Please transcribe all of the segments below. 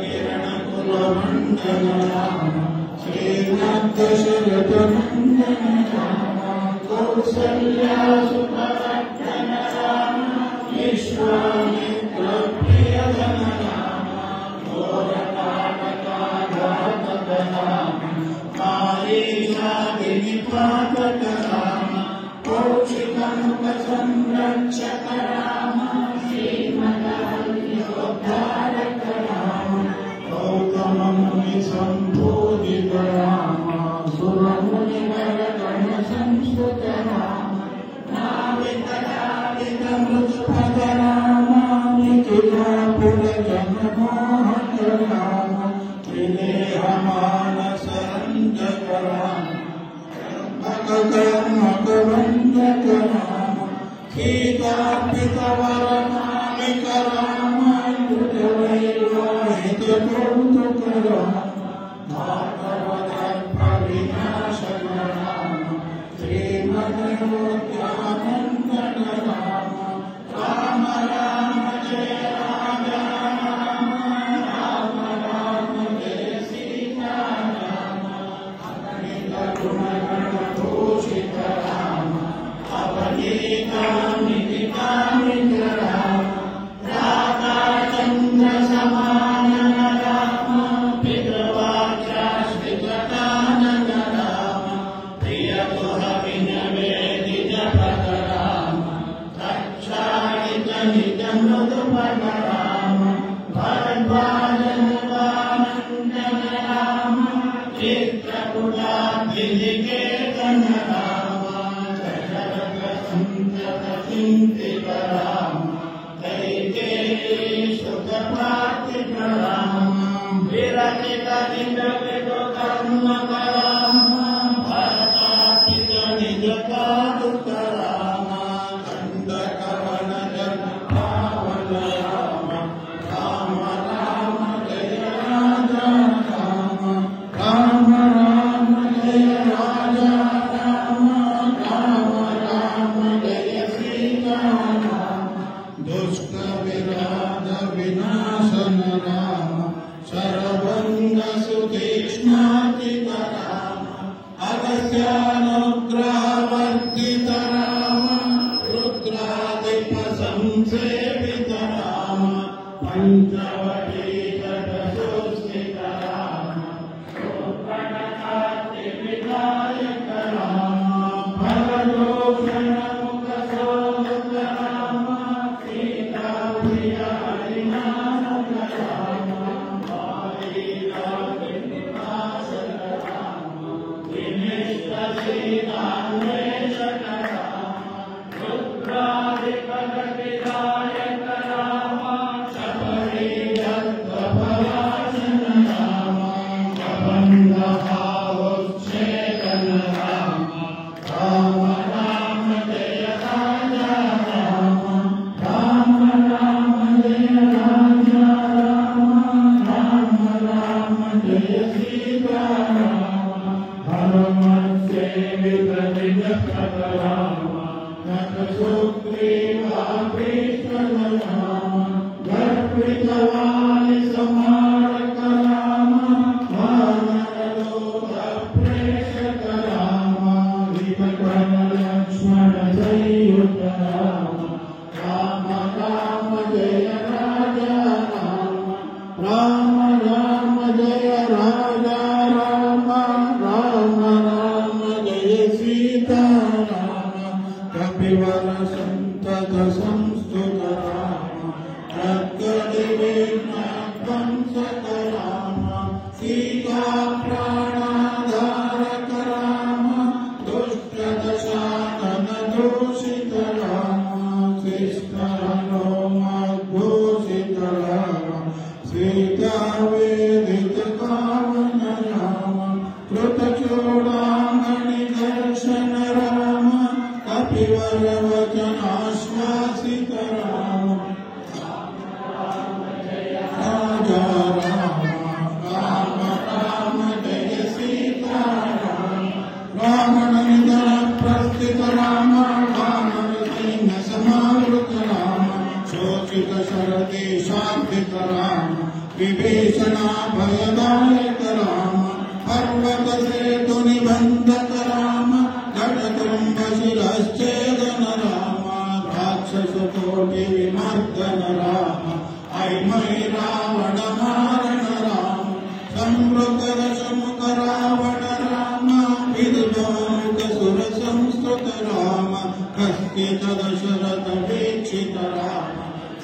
కిరణకులమండల రామ శ్రీమద్దశరథ నందన రామ కౌసల్యా సుభవర్ధన రామ విశ్వామిత్ర ప్రియధన రామ ఘోరతాటకాఘాతక రామ మారీచాదినిపాతక రామ కౌశికముఖ సంరక్షక రామ శ్రీమదయోద్ధారక రామ గౌతమముని సంబోధిత రామ సురముని వరగణ సంస్కృత రామ నావికరావిక మృదుపద రామ నిఖిలాపుర జనమోహక రామ త్రిదేహ మానస రంజక రామ కర్మక వందక రామ సీతార్పిత వరమాలిక రామ వైవాహిత కౌతుక రామ భాగవత వినాశక రామ శ్రీమదయోధ్యానందన రామ రామ రామ జయ రాజ రామ రామ రామ జయ సీతా రామ అగణిత గుణగణ భూషిత రామ అవనీతామితికామిత రామ రాధాచంద్ర సమానన రామ పితృవాచాశ్రితకానన రామ ప్రియగుహ వినవేదిత పద రామ రక్షాళిత నిజ మృదుపద రామ భరద్వాజముఖానందన రామ చిత్రకూటాభినికేతన రామ దశరథ సంతత చింతిత రామ కైకేయీ సుఖప్రాప్తిక రామ విరచిత నిజ కర్మక రామ భరతార్పిత నిజ పాదుక రామ దండకవన జన పావన రామ రామ రామ జయ రాజ రామ రామ రామ జయ రాజ రామ రామ రామ జయ సీతా రామ దుష్ట విరాధ వినాశన రామ శరభంగ సుతీక్ష్ణాతిక రామ అగస్యానుగ్రహవర్ధిత రామ రుద్రాధిప సంసేవిత రామ పంచవటీతట సుస్థిత రామ శోభనకార్తి వినాయక రామ భవదోషణ ముఖ శోభక రామ సీతా ప్రియ హరినామక రామ వారీరాజనివాసక రామ వినిష్ట సీతాన్వేషక రామ రుద్రాధిపద వినాయక రామ శబరీ దత్తపరాశన రామ కబంధ భావోచ్ఛేదన రామ రామ రామ జయ రాజ రామ రామ రామ జయ రాజ రామ రామ రామ జయ సీతా రామ హనుమత్సేవిత నిజ పద రామ నక సుగ్రీవాభీషణ రామ గర్భిత వాలి సమారక రామ వానరలోక ప్రేషక రామ విమకణ లక్ష్మణ సంయుత రామ రామ రామ జయ రాజ రామ రామ రామ జయ రాజ రామ రామ రామ జయ సీతా రామ కపివర సంతత సంస్థుత రామ రక్తదివిఘ్నధ్వంసక రామ సీతా ప్రాణాధారక రామ దుష్ట దశానన దూషిత రామ శిష్టనోమద్భూషిత రామ సీతా వేదిత పావన రామ కృతచూడామణి దర్శన రామ కపివర వచనాశ్వాసి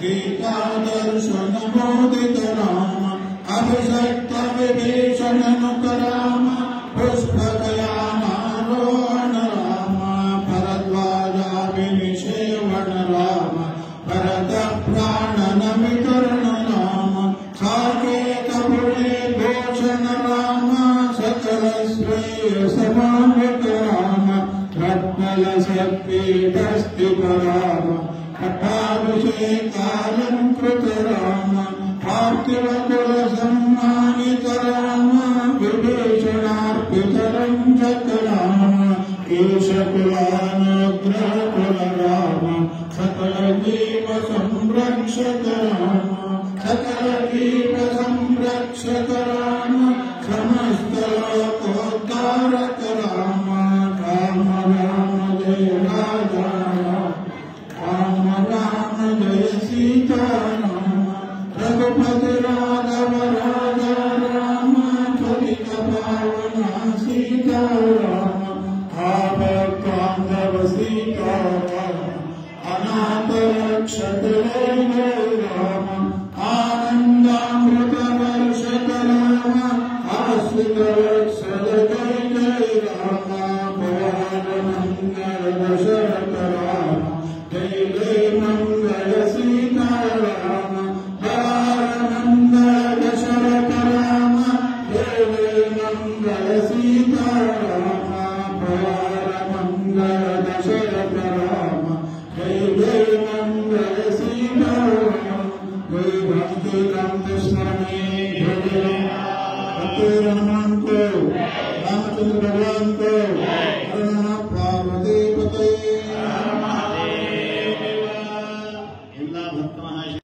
सीता दर्शन मोदित राम अभिषक्त विभीषण नुक राम पुष्पकयामारोहण राम भरद्वाजाभिनिषेवण राम भरत प्राणनमिकर्ण राम साकेत भुजे भूषण राम सकल श्रेय समान्वित राम रत्नल शक्तिस्थित राम पट्टाभिषेकालंकृत राम पार्थिव कुल सम्मानित राम विभीषणार्पित रंजक राम केशकुलानुग्रह कुल राम सकल जीव संरक्षक राम सकल जीव संरक्षक राम समस्त लोकोद्धारक राम राम राम जय राजा राम राम जय सीता राम रघुपति राघव राजा राम त्वरित पावना सीता राम भावकांधव सीता राम अनाथ रक्षक जय राम आनंदामृत वर्षक राम आश्रित वत्सल जय जय राम भुवन मंगल दशरथ राम जय जय मंगल सीता राम मंगल दशरथ राम जय जय मंगल सीता राम मंगल दशरथ राम जय जय मंगल सीता राम जय भक्ति राम कृष्ण में भक्ति हनुमान को रामचंद्र भगवान को